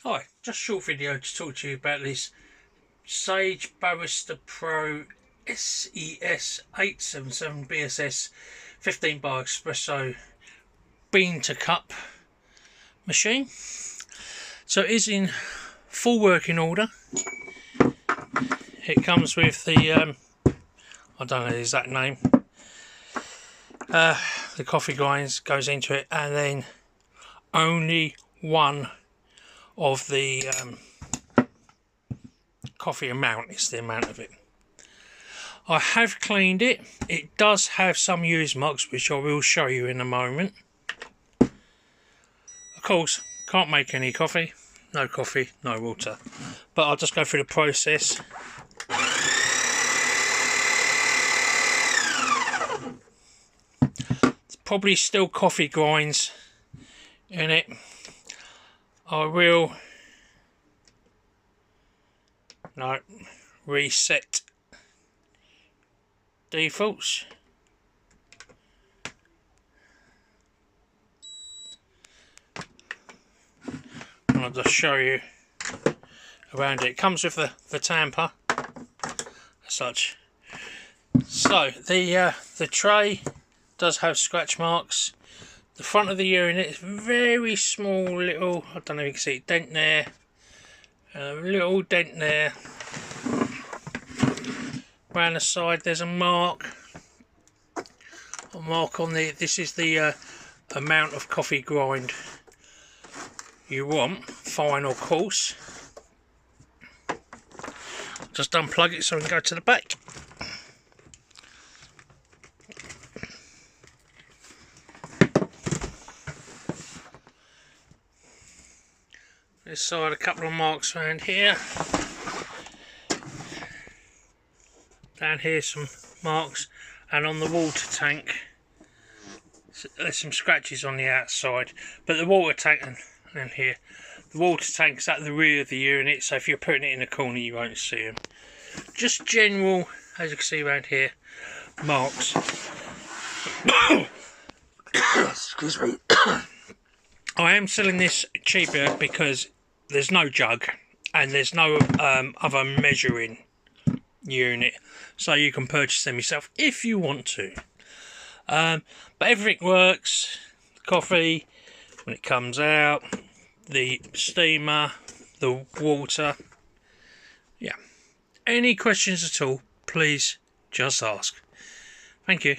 Hi, just a short video to talk to you about this Sage Barista Pro SES877BSS 15 bar espresso bean to cup machine. So it is in full working order. It comes with the I don't know the exact name, the coffee grinds goes into it, and then only one of the coffee amount is the amount of it. I have cleaned it. It does have some use marks, which I will show you in a moment. Of course, can't make any coffee, no water, but I'll just go through the process. There's probably still coffee grinds in it. I will reset defaults. And I'll just show you around it. It comes with the tamper as such. So the tray does have scratch marks. The front of the unit is very small little, I don't know if you can see it, dent there. A little dent there. Around the side there's a mark on the, this is the amount of coffee grind you want, fine or coarse. Just unplug it so we can go to the back. This side a couple of marks around here. Down here some marks, and on the water tank there's some scratches on the outside, but the water tank and here, the water tank's at the rear of the unit, so if you're putting it in a corner you won't see them. Just general, as you can see around here, marks. Excuse me. I am selling this cheaper because there's no jug and there's no other measuring unit, so you can purchase them yourself if you want to. But everything works. The coffee when it comes out, the steamer, the water. Yeah. Any questions at all, please just ask. Thank you.